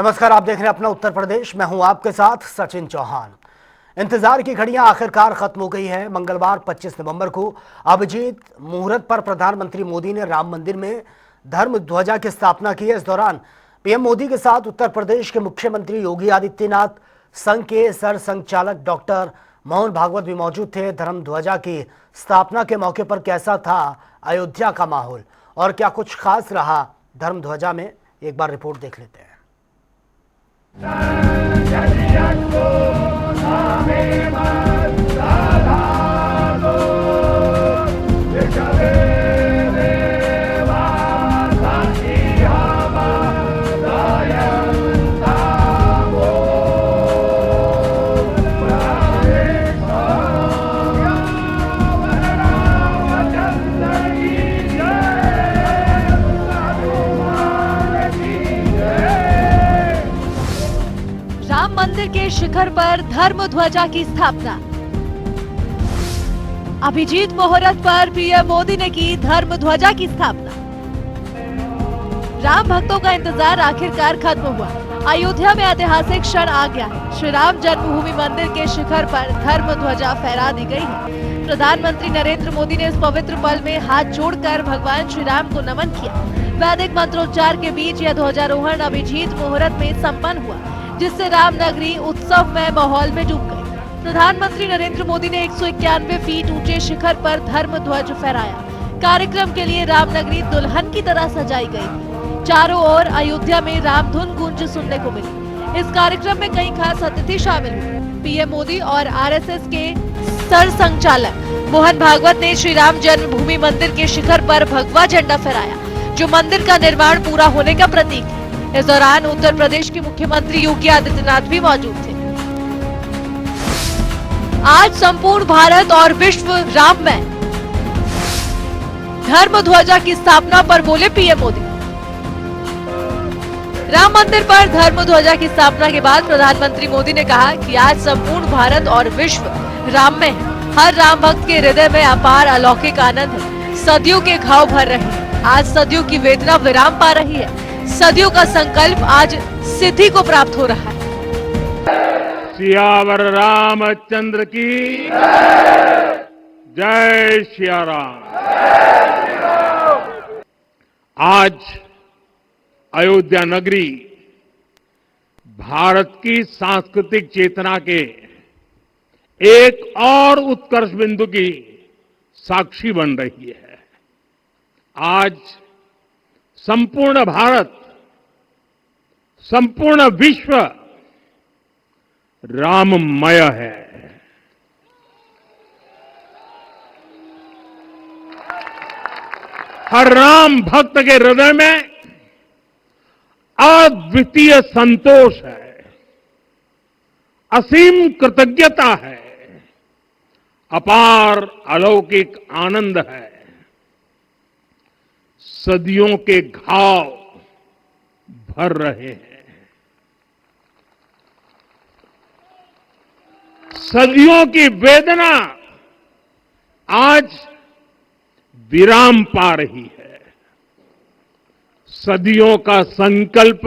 नमस्कार, आप देख रहे हैं अपना उत्तर प्रदेश। मैं हूं आपके साथ सचिन चौहान। इंतजार की घड़ियां आखिरकार खत्म हो गई है। मंगलवार 25 नवंबर को अभिजीत मुहूर्त पर प्रधानमंत्री मोदी ने राम मंदिर में धर्म ध्वजा की स्थापना की है। इस दौरान पीएम मोदी के साथ उत्तर प्रदेश के मुख्यमंत्री योगी आदित्यनाथ, संघ के सर संघचालक डॉक्टर मोहन भागवत भी मौजूद थे। धर्म ध्वजा की स्थापना के मौके पर कैसा था अयोध्या का माहौल और क्या कुछ खास रहा धर्म ध्वजा में, एक बार रिपोर्ट देख लेते हैं। राम मंदिर के शिखर पर धर्म ध्वजा की स्थापना। अभिजीत मुहूर्त पर पीएम मोदी ने की धर्म ध्वजा की स्थापना। राम भक्तों का इंतजार आखिरकार खत्म हुआ। अयोध्या में ऐतिहासिक क्षण आ गया है। श्री राम जन्मभूमि मंदिर के शिखर पर धर्म ध्वजा फहरा दी गई है। प्रधानमंत्री नरेंद्र मोदी ने इस पवित्र पल में हाथ जोड़कर भगवान श्री राम को नमन किया। वैदिक मंत्रोच्चार के बीच यह ध्वजारोहण अभिजीत मुहूर्त में संपन्न हुआ, जिससे रामनगरी उत्सवमय माहौल में डूब गई। प्रधानमंत्री नरेंद्र मोदी ने 191 फीट ऊंचे शिखर पर धर्म ध्वज फहराया। कार्यक्रम के लिए रामनगरी दुल्हन की तरह सजाई गई। चारों ओर अयोध्या में रामधुन गूंज सुनने को मिली। इस कार्यक्रम में कई खास अतिथि शामिल हुए। पीएम मोदी और आरएसएस के सर संघचालक मोहन भागवत ने श्री राम जन्मभूमि मंदिर के शिखर पर भगवा झंडा फहराया, जो मंदिर का निर्माण पूरा होने का प्रतीक है। इस दौरान उत्तर प्रदेश के मुख्यमंत्री योगी आदित्यनाथ भी मौजूद थे। आज संपूर्ण भारत और विश्व राममय, धर्म ध्वजा की स्थापना पर बोले पीएम मोदी। राम मंदिर पर धर्म ध्वजा की स्थापना के बाद प्रधानमंत्री मोदी ने कहा कि आज संपूर्ण भारत और विश्व राममय है। हर राम भक्त के हृदय में अपार अलौकिक आनंद है। सदियों के घाव भर रहे हैं। आज सदियों की वेदना विराम पा रही है। सदियों का संकल्प आज सिद्धि को प्राप्त हो रहा है। सियावर रामचंद्र की जय सिया राम। आज अयोध्या नगरी भारत की सांस्कृतिक चेतना के एक और उत्कर्ष बिंदु की साक्षी बन रही है। आज संपूर्ण भारत, संपूर्ण विश्व राममय है। हर राम भक्त के हृदय में अद्वितीय संतोष है, असीम कृतज्ञता है, अपार अलौकिक आनंद है। सदियों के घाव भर रहे हैं। सदियों की वेदना आज विराम पा रही है। सदियों का संकल्प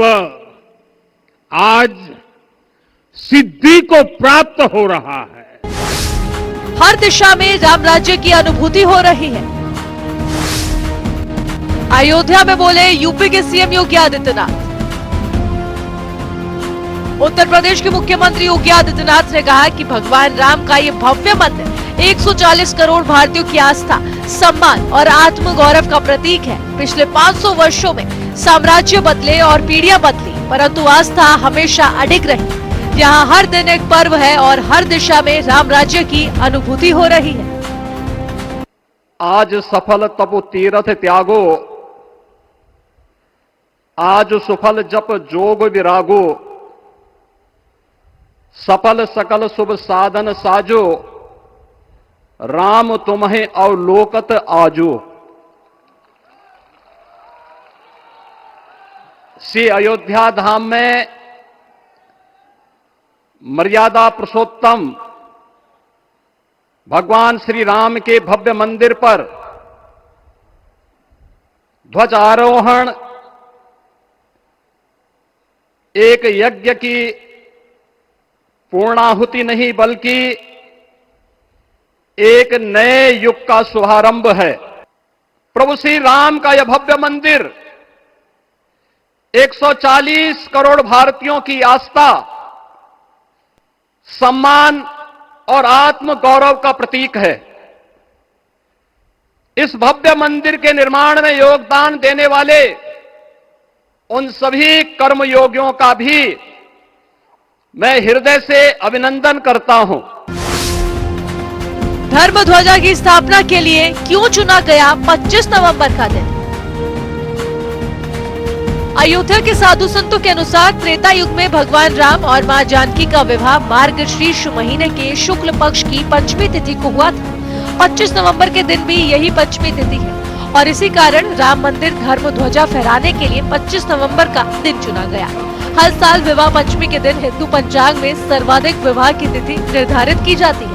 आज सिद्धि को प्राप्त हो रहा है। हर दिशा में राम राज्य की अनुभूति हो रही है। अयोध्या में बोले यूपी के सीएम योगी आदित्यनाथ। उत्तर प्रदेश के मुख्यमंत्री योगी आदित्यनाथ ने कहा कि भगवान राम का ये भव्य मंदिर 140 करोड़ भारतीयों की आस्था, सम्मान और आत्मगौरव का प्रतीक है। पिछले 500 वर्षों में साम्राज्य बदले और पीढ़ियां बदली, परंतु आस्था हमेशा अडिग रही। यहाँ हर दिन एक पर्व है और हर दिशा में राम राज्य की अनुभूति हो रही है। आज सफल तपो तीरथ त्यागो, आज सुफल जप जोग विरागो, सफल सकल शुभ साधन साजो, राम तुम्हें अवलोकत आजो। श्री अयोध्या धाम में मर्यादा पुरुषोत्तम भगवान श्री राम के भव्य मंदिर पर ध्वजारोहण एक यज्ञ की पूर्णाहुति नहीं बल्कि एक नए युग का शुभारंभ है। प्रभु श्री राम का यह भव्य मंदिर 140 करोड़ भारतीयों की आस्था, सम्मान और आत्म गौरव का प्रतीक है। इस भव्य मंदिर के निर्माण में योगदान देने वाले उन सभी कर्मयोगियों का भी मैं हृदय से अभिनंदन करता हूं। धर्म ध्वजा की स्थापना के लिए क्यों चुना गया 25 नवंबर का दिन? अयोध्या के साधु संतों के अनुसार त्रेता युग में भगवान राम और मां जानकी का विवाह मार्गशीर्ष महीने के शुक्ल पक्ष की पंचमी तिथि को हुआ था। 25 नवंबर के दिन भी यही पंचमी तिथि है और इसी कारण राम मंदिर धर्म ध्वजा फहराने के लिए 25 नवंबर का दिन चुना गया। हर साल विवाह पंचमी के दिन हिंदू पंचांग में सर्वाधिक विवाह की तिथि निर्धारित की जाती है।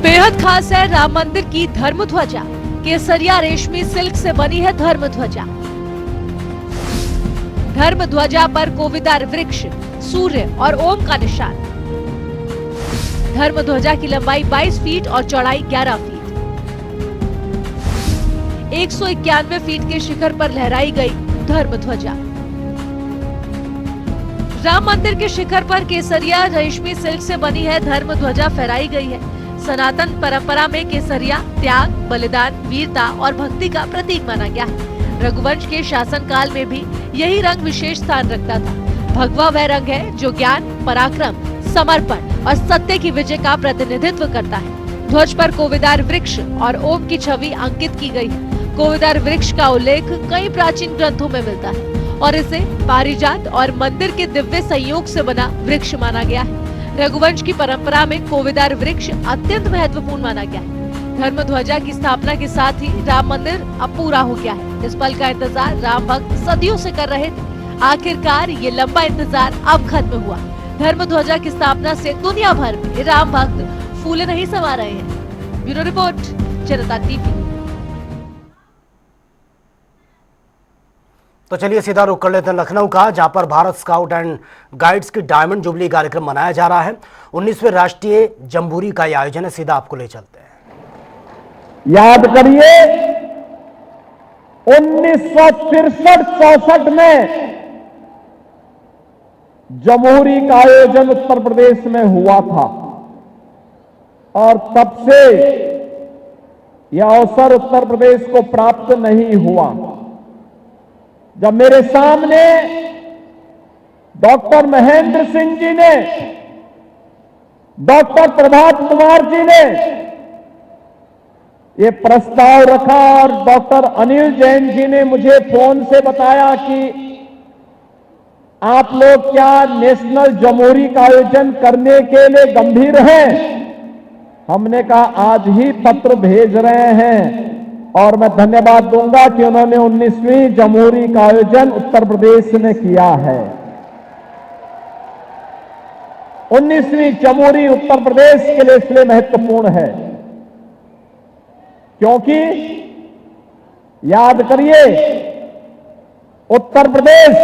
बेहद खास है राम मंदिर की धर्म ध्वजा। केसरिया रेशमी सिल्क से बनी है धर्म ध्वजा। धर्म ध्वजा पर कोविदार वृक्ष, सूर्य और ओम का निशान। धर्म ध्वजा की लंबाई 22 फीट और चौड़ाई 11 फीट। 191 फीट के शिखर पर लहराई गई धर्म ध्वजा। राम मंदिर के शिखर पर केसरिया रेशमी सिल्क से बनी है धर्म ध्वजा फहराई गई है। सनातन परंपरा में केसरिया त्याग, बलिदान, वीरता और भक्ति का प्रतीक माना गया है। रघुवंश के शासनकाल में भी यही रंग विशेष स्थान रखता था। भगवा वह रंग है जो ज्ञान, पराक्रम, समर्पण और सत्य की विजय का प्रतिनिधित्व करता है। ध्वज पर कोविदार वृक्ष और ओम की छवि अंकित की गई है। कोविदार वृक्ष का उल्लेख कई प्राचीन ग्रंथों में मिलता है और इसे पारिजात और मंदिर के दिव्य संयोग से बना वृक्ष माना गया है। रघुवंश की परंपरा में कोविदार वृक्ष अत्यंत महत्वपूर्ण माना गया है। धर्म ध्वजा की स्थापना के साथ ही राम मंदिर अब पूरा हो गया है। इस पल का इंतजार राम भक्त सदियों से कर रहे थे। आखिरकार ये लंबा इंतजार अब खत्म हुआ। धर्म ध्वजा की स्थापना से दुनिया भर में राम भक्त फूले नहीं समा रहे हैं। ब्यूरो रिपोर्ट, जनता टीवी। तो चलिए सीधा रुख कर लेते हैं लखनऊ का, जहां पर भारत स्काउट एंड गाइड्स की डायमंड जुबली कार्यक्रम मनाया जा रहा है। 19वें राष्ट्रीय जम्बूरी का यह आयोजन है। सीधा आपको ले चलते हैं। याद करिए 1963-64 में जमहूरी का आयोजन उत्तर प्रदेश में हुआ था और तब से यह अवसर उत्तर प्रदेश को प्राप्त नहीं हुआ। जब मेरे सामने डॉक्टर महेंद्र सिंह जी ने, डॉक्टर प्रभात कुमार जी ने ये प्रस्ताव रखा और डॉक्टर अनिल जैन जी ने मुझे फोन से बताया कि आप लोग क्या नेशनल जमहूरी का आयोजन करने के लिए गंभीर हैं? हमने कहा आज ही पत्र भेज रहे हैं और मैं धन्यवाद दूंगा कि उन्होंने 19वीं जमहूरी का आयोजन उत्तर प्रदेश में किया है। 19वीं जमहूरी उत्तर प्रदेश के लिए इसलिए महत्वपूर्ण है क्योंकि याद करिए उत्तर प्रदेश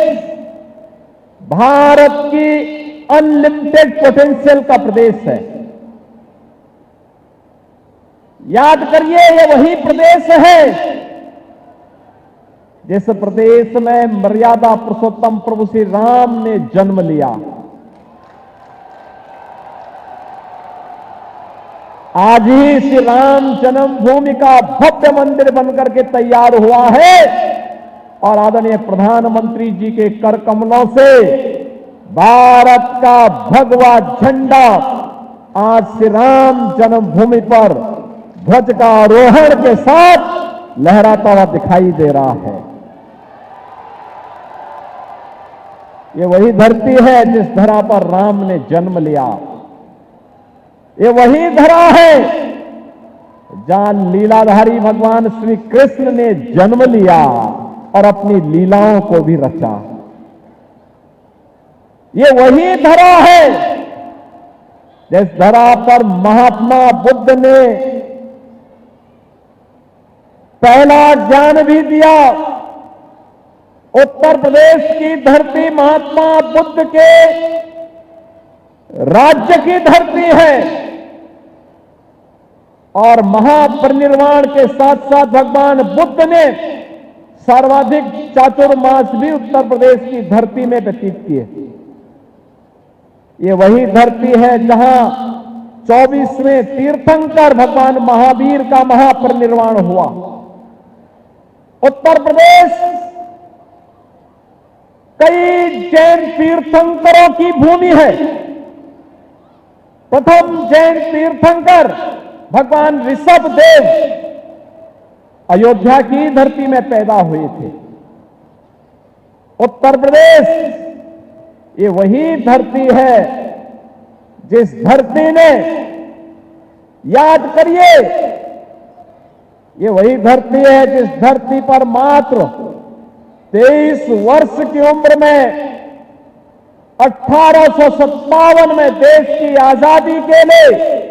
भारत की अनलिमिटेड पोटेंशियल का प्रदेश है। याद करिए ये वही प्रदेश है जिस प्रदेश में मर्यादा पुरुषोत्तम प्रभु श्री राम ने जन्म लिया। आज ही श्री राम जन्मभूमि का भव्य मंदिर बनकर के तैयार हुआ है और आदरणीय प्रधानमंत्री जी के कर कमलों से भारत का भगवा झंडा आज श्री राम जन्मभूमि पर ध्वज का आरोहण के साथ लहराता हुआ दिखाई दे रहा है। ये वही धरती है जिस धरा पर राम ने जन्म लिया। ये वही धरा है जहां लीलाधारी भगवान श्री कृष्ण ने जन्म लिया और अपनी लीलाओं को भी रचा। ये वही धरा है जिस धरा पर महात्मा बुद्ध ने पहला ज्ञान भी दिया उत्तर प्रदेश की धरती महात्मा बुद्ध के राज्य की धरती है और महापरिनिर्वाण के साथ साथ भगवान बुद्ध ने सर्वाधिक चातुर्मास भी उत्तर प्रदेश की धरती में व्यतीत किए। ये वही धरती है जहां 24वें तीर्थंकर भगवान महावीर का महापरिनिर्वाण हुआ। उत्तर प्रदेश कई जैन तीर्थंकरों की भूमि है। प्रथम जैन तीर्थंकर भगवान ऋषभ देव अयोध्या की धरती में पैदा हुए थे। उत्तर प्रदेश ये वही धरती है जिस धरती ने, याद करिए, ये वही धरती है जिस धरती पर मात्र 23 वर्ष की उम्र में 1857 में देश की आजादी के लिए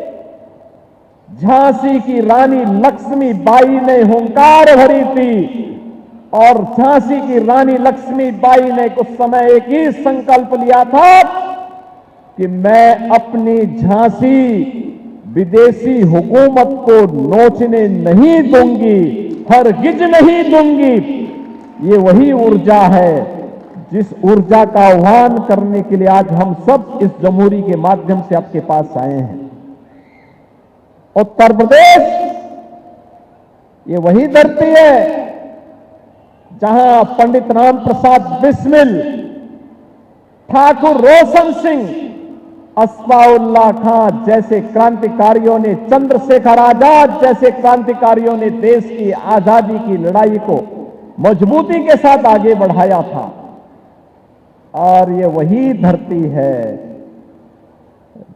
झांसी की रानी लक्ष्मीबाई ने हुंकार भरी थी और झांसी की रानी लक्ष्मीबाई ने कुछ समय एक ही संकल्प लिया था कि मैं अपनी झांसी विदेशी हुकूमत को नोचने नहीं दूंगी, हरगिज नहीं दूंगी। ये वही ऊर्जा है जिस ऊर्जा का आह्वान करने के लिए आज हम सब इस जमहूरी के माध्यम से आपके पास आए हैं। उत्तर प्रदेश ये वही धरती है जहां पंडित राम प्रसाद बिस्मिल, ठाकुर रोशन सिंह, अस्फाउल्लाह खां जैसे क्रांतिकारियों ने, चंद्रशेखर आजाद जैसे क्रांतिकारियों ने देश की आजादी की लड़ाई को मजबूती के साथ आगे बढ़ाया था। और ये वही धरती है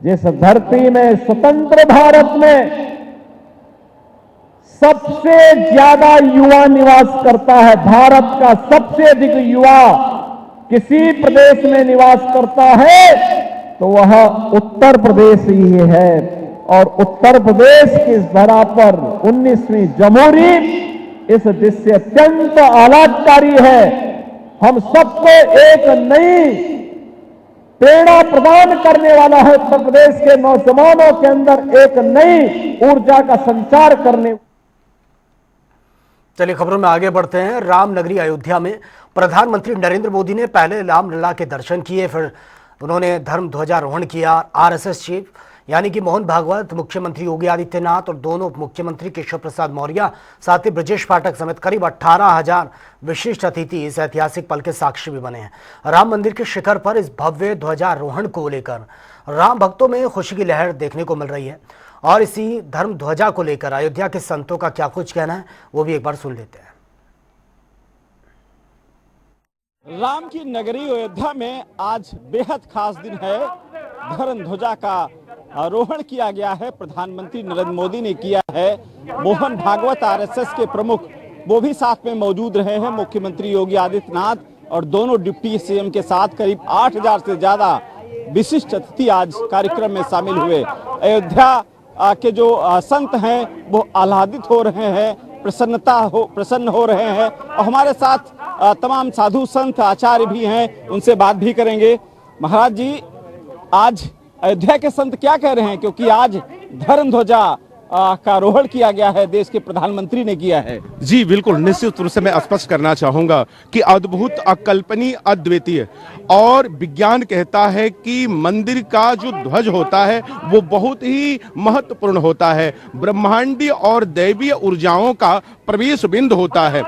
जिस धरती में स्वतंत्र भारत में सबसे ज्यादा युवा निवास करता है। भारत का सबसे अधिक युवा किसी प्रदेश में निवास करता है तो वह उत्तर प्रदेश ही है। और उत्तर प्रदेश की इस धरा पर 19वीं जमहूरी इस दृश्य अत्यंत आह्लादकारी है। हम सबको एक नई प्रेरणा प्रदान करने वाला है। उत्तर प्रदेश के नौजवानों के अंदर एक नई ऊर्जा का संचार करने। चलिए खबरों में आगे बढ़ते हैं। रामनगरी अयोध्या में प्रधानमंत्री नरेंद्र मोदी ने पहले रामलला के दर्शन किए, फिर उन्होंने धर्म ध्वजारोहण किया। आरएसएस चीफ यानी कि मोहन भागवत, मुख्यमंत्री योगी आदित्यनाथ और दोनों उप मुख्यमंत्री केशव प्रसाद मौर्य, साथ ही ब्रजेश पाठक समेत करीब 18,000 विशिष्ट अतिथि इस ऐतिहासिक पल के साक्षी भी बने हैं। राम मंदिर के शिखर पर इस भव्य ध्वजारोहण को लेकर राम भक्तों में खुशी की लहर देखने को मिल रही है। और इसी धर्म ध्वजा को लेकर अयोध्या के संतों का क्या कुछ कहना है वो भी एक बार सुन लेते हैं। राम की नगरी अयोध्या में आज बेहद खास दिन है। धर्म ध्वजा का आरोहण किया गया है, प्रधानमंत्री नरेंद्र मोदी ने किया है। मोहन भागवत आरएसएस के प्रमुख वो भी साथ में मौजूद रहे हैं। मुख्यमंत्री योगी आदित्यनाथ और दोनों डिप्टी सीएम के साथ करीब 8,000 से ज्यादा विशिष्ट अतिथि आज कार्यक्रम में शामिल हुए। अयोध्या के जो संत हैं वो आह्लादित हो रहे हैं, प्रसन्न हो रहे हैं। और हमारे साथ तमाम साधु संत आचार्य भी हैं, उनसे बात भी करेंगे। महाराज जी, आज अयोध्या के संत क्या कह रहे हैं, क्योंकि आज धर्म ध्वजा का आरोहण किया गया है, देश के प्रधानमंत्री ने किया है। जी बिल्कुल, निश्चित रूप से मैं स्पष्ट करना चाहूंगा कि अद्भुत, अकल्पनीय, अद्वितीय। और विज्ञान कहता है कि मंदिर का जो ध्वज होता है वो बहुत ही महत्वपूर्ण होता है, ब्रह्मांडीय और दैवीय ऊर्जाओं का प्रवेश बिंदु होता है।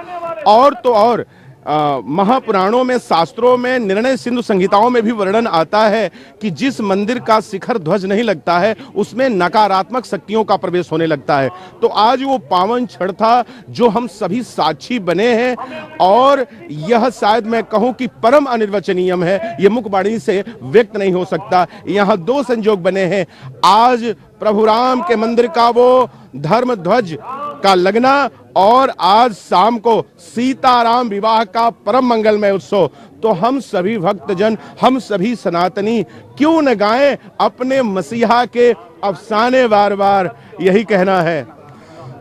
और तो और महापुराणों में, शास्त्रों में, निर्णय सिंधु संहिताओं में भी वर्णन आता है कि जिस मंदिर का शिखर ध्वज नहीं लगता है उसमें नकारात्मक शक्तियों का प्रवेश होने लगता है। तो आज वो पावन क्षण था जो हम सभी साक्षी बने हैं। और यह शायद मैं कहूं कि परम अनिर्वचनीय है, ये मुखवाणी से व्यक्त नहीं हो सकता। यहाँ दो संयोग बने हैं, आज प्रभु राम के मंदिर का वो धर्म ध्वज का लगना और आज शाम को सीताराम विवाह का परम मंगलमय उत्सव। तो हम सभी भक्तजन, हम सभी सनातनी क्यों न गाएं अपने मसीहा के अफसाने बार बार, यही कहना है।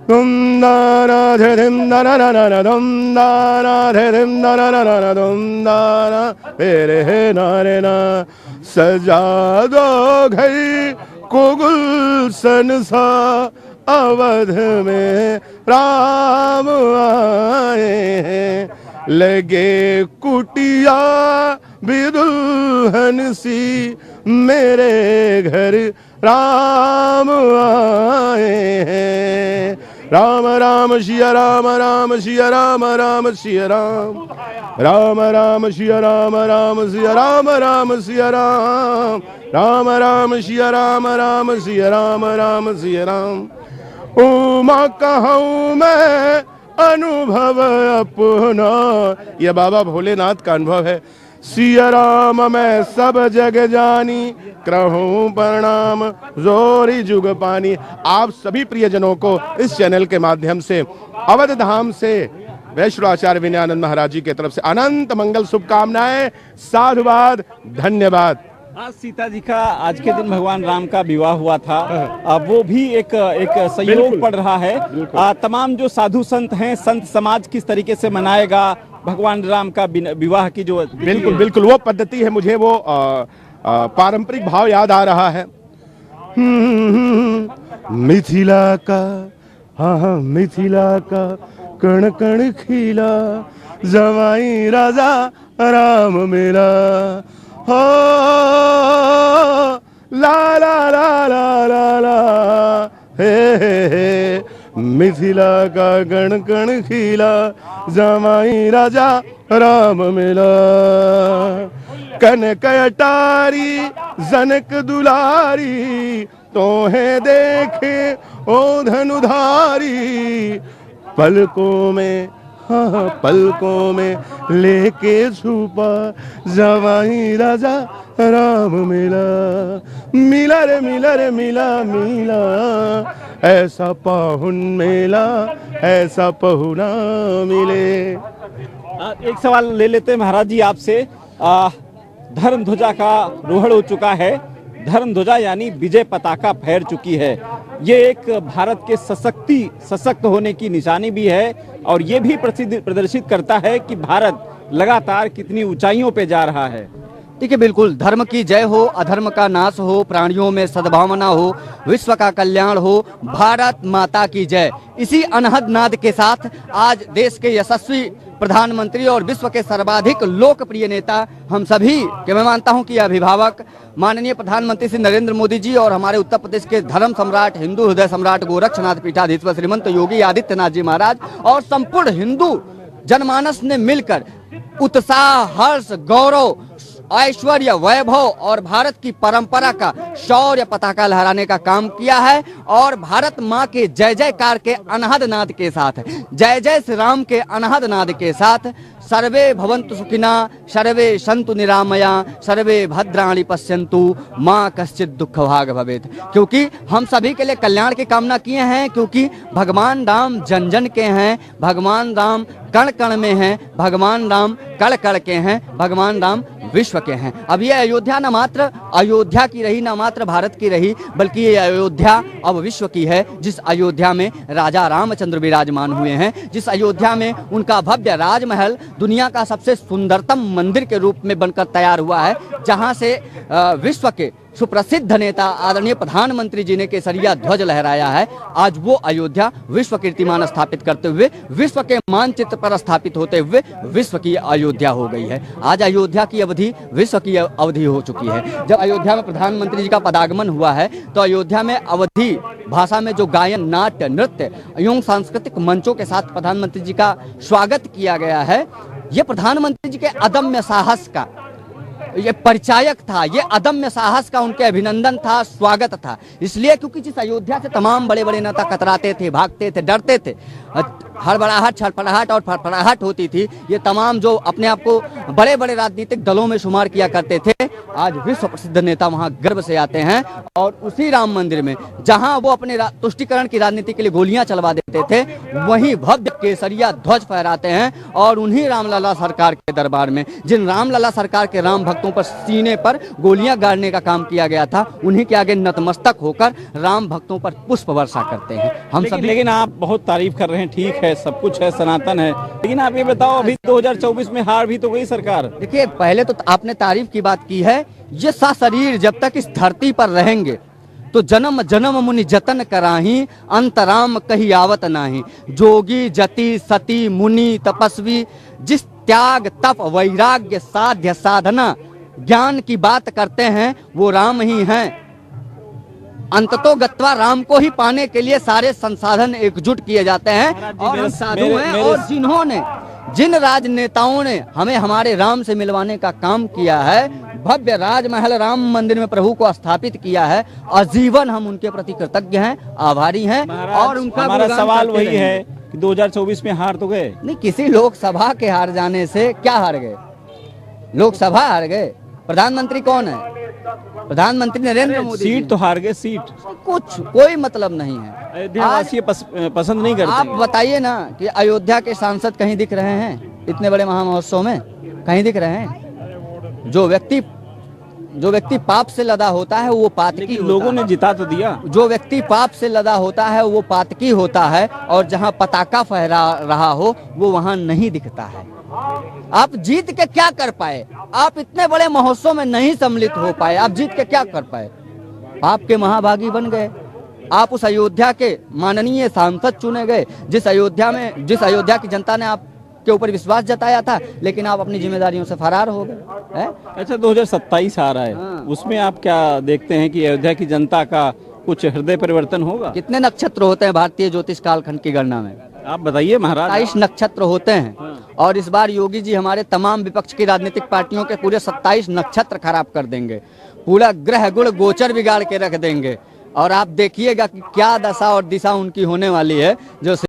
दुम दाना धे धिम दाना ना ना ना दुम दाना धे धिम दाना ना ना ना दुम दाना रे हे ना रे ना सजा दो घर को गुलशन सा अवध में राम आए हैं लगे कुटिया भी दुल्हन सी मेरे घर राम आए हैं राम राम सिया राम राम सिया राम राम सिया राम राम राम सिया राम राम सिया राम राम सिया राम राम राम सिया राम राम सिया राम राम सिया राम उमा कहूँ मैं अनुभव अपना, यह बाबा भोलेनाथ का अनुभव है। सिया राम मैं सब जग जानी करहूं प्रणाम जोरी जुग पानी। आप सभी प्रियजनों को इस चैनल के माध्यम से अवध धाम से वैष्णवाचार्य विनयानंद महाराज जी की तरफ से अनंत मंगल शुभकामनाएं, साधुवाद, धन्यवाद। आज सीता जी का आज के दिन भगवान राम का विवाह हुआ था, वो भी एक संयोग पड़ रहा है। तमाम जो साधु संत हैं, संत समाज किस तरीके से मनाएगा भगवान राम का विवाह की जो बिल्कुल बिल्कुल वो पद्धति है, मुझे वो पारंपरिक भाव याद आ रहा है। मिथिला का हाँ मिथिला का कण कण खिला जवाई राजा राम मेरा हो ला ला ला ला ला ला हे मिथिला का गण गण खिला जमाई राजा राम मिला कनक अटारी जनक दुलारी तोहे देखे ओ धनुधारी पलकों में हाँ पलकों में लेके छुपा जवाई राजा राम मिला मिला रे मिला रे मिला मिला ऐसा पाहुन मेला ऐसा पहुना मिले। एक सवाल ले लेते हैं महाराज जी आपसे। धर्म ध्वजा का रोहड़ हो चुका है, धर्म ध्वजा यानी विजय पताका फहर चुकी है। ये एक भारत के सशक्त होने की निशानी भी है और ये भी प्रदर्शित करता है कि भारत लगातार कितनी ऊंचाइयों पे जा रहा है। देखिए बिल्कुल, धर्म की जय हो, अधर्म का नाश हो, प्राणियों में सद्भावना हो, विश्व का कल्याण हो, भारत माता की जय। इसी अनहद नाद के साथ आज देश के यशस्वी प्रधानमंत्री और विश्व के सर्वाधिक लोकप्रिय नेता हम सभी के मैं मानता हूं कि अभिभावक माननीय प्रधानमंत्री श्री नरेंद्र मोदी जी और हमारे उत्तर प्रदेश के धर्म सम्राट, हिंदू हृदय सम्राट, गोरक्षनाथ पीठाधीश्वर श्रीमंत योगी आदित्यनाथ जी महाराज और संपूर्ण हिंदू जनमानस ने मिलकर उत्साह, हर्ष, गौरव, ऐश्वर्य, वैभव और भारत की परंपरा का शौर्य पताका लहराने का काम किया है। और भारत माँ के जय जयकार के अनहद नाद के साथ, जय जय श्री राम के अनहद नाद के साथ सर्वे भवन्तु सुखिना सर्वे सन्तु निरामया सर्वे भद्राणि पश्यन्तु माँ कश्चित् दुख भाग भवेत्। क्योंकि हम सभी के लिए कल्याण की कामना किए हैं, क्योंकि भगवान राम जन जन के हैं, भगवान राम कण कण में हैं, भगवान राम कण कण के हैं, भगवान राम विश्व के हैं। अब ये अयोध्या न मात्र अयोध्या की रही, न मात्र भारत की रही, बल्कि ये अयोध्या अब विश्व की है। जिस अयोध्या में राजा रामचंद्र विराजमान हुए हैं, जिस अयोध्या में उनका भव्य राजमहल दुनिया का सबसे सुंदरतम मंदिर के रूप में बनकर तैयार हुआ है, जहां से विश्व के सुप्रसिद्ध नेता आदरणीय प्रधानमंत्री जी ने केसरिया ध्वज लहराया है। आज वो अयोध्या विश्व कीर्तिमान स्थापित करते हुए, विश्व के मानचित्र पर स्थापित होते हुए विश्व की अयोध्या हो गई है। आज अयोध्या की अवधि विश्व की अवधि हो चुकी है। जब अयोध्या में प्रधानमंत्री जी का पदागमन हुआ है तो अयोध्या में अवधि भाषा में जो गायन, नाट्य, नृत्य एवं सांस्कृतिक मंचों के साथ प्रधानमंत्री जी का स्वागत किया गया है। ये प्रधानमंत्री जी के अदम्य साहस का ये परिचायक था, ये अदम्य साहस का उनके अभिनंदन था, स्वागत था। इसलिए क्योंकि जिस अयोध्या से तमाम बड़े बड़े नेता कतराते थे, भागते थे, डरते थे, हड़बड़ाहट, छटपटाहट और फड़फड़ाहट होती थी, ये तमाम जो अपने आप को बड़े बड़े राजनीतिक दलों में शुमार किया करते थे, आज विश्व प्रसिद्ध नेता वहां गर्व से आते हैं और उसी राम मंदिर में जहां वो अपने तुष्टीकरण की राजनीति के लिए गोलियां चलवा देते थे, वहीं भव्य केसरिया ध्वज फहराते हैं और उन्हीं रामलला सरकार के दरबार में, जिन रामलला सरकार के राम भक्तों पर सीने पर गोलियां गाड़ने का काम किया गया था, उन्हीं के आगे नतमस्तक होकर राम भक्तों पर पुष्प वर्षा करते हैं हम सभी। लेकिन आप बहुत तारीफ कर रहे हैं, ठीक है, सब कुछ है, सनातन है, लेकिन आप ये बताओ अभी 2024 में हार भी तो गई सरकार। देखिए, पहले तो आपने तारीफ की बात की है, ये सशरीर जब तक इस धरती पर रहेंगे तो जन्म जन्म मुनि जतन कराही, अंतराम कही आवत नाही। जोगी जति सती मुनि तपस्वी जिस त्याग तप वैराग्य साध्य साधना ज्ञान की बात करते हैं वो राम ही हैं। अंततो गत्वा राम को ही पाने के लिए सारे संसाधन एकजुट किए जाते हैं और हम साधु हैं। और जिन्होंने, जिन राजनेताओं ने हमें हमारे राम से मिलवाने का काम किया है, भव्य राजमहल राम मंदिर में प्रभु को स्थापित किया है, आजीवन हम उनके प्रति कृतज्ञ हैं, आभारी हैं। और उनका हमारा सवाल वही है कि 2024 में हार तो गए। नहीं, किसी लोकसभा के हार जाने से क्या हार गए? लोकसभा हार गए। प्रधानमंत्री कौन है? प्रधानमंत्री नरेंद्र मोदी। सीट तो हार गए, सीट कुछ कोई मतलब नहीं है। अयोध्यावासी पसंद नहीं करते। आप बताइए ना कि अयोध्या के सांसद कहीं दिख रहे हैं इतने बड़े महामहोत्सव में? कहीं दिख रहे हैं? जो व्यक्ति पाप से लदा होता है वो पातकी होता है। लोगों ने जिता तो दिया। जो व्यक्ति पाप से लदा होता है वो पातकी होता है और जहां पताका फहरा रहा हो वो वहां नहीं दिखता है। आप जीत के क्या कर पाए? आप इतने बड़े महोत्सव में नहीं सम्मिलित हो पाए, आप जीत के क्या कर पाए? पाप के महाभागी बन गए। आप उस अयोध्या के माननीय सांसद चुने गए जिस अयोध्या की जनता ने आप के ऊपर विश्वास जताया था, लेकिन आप अपनी जिम्मेदारियों से फरार हो गए। अच्छा, 2027 आ रहा है, उसमें आप क्या देखते हैं कि अयोध्या की जनता का कुछ हृदय परिवर्तन होगा? कितने नक्षत्र होते हैं भारतीय ज्योतिष कालखंड की गणना में? आप बताइए महाराज। 27 नक्षत्र होते हैं और इस बार योगी जी हमारे तमाम विपक्ष की राजनीतिक पार्टियों के पूरे 27 नक्षत्र खराब कर देंगे, पूरा ग्रह गुण गोचर बिगाड़ के रख देंगे और आप देखिएगा कि क्या दशा और दिशा उनकी होने वाली है। जो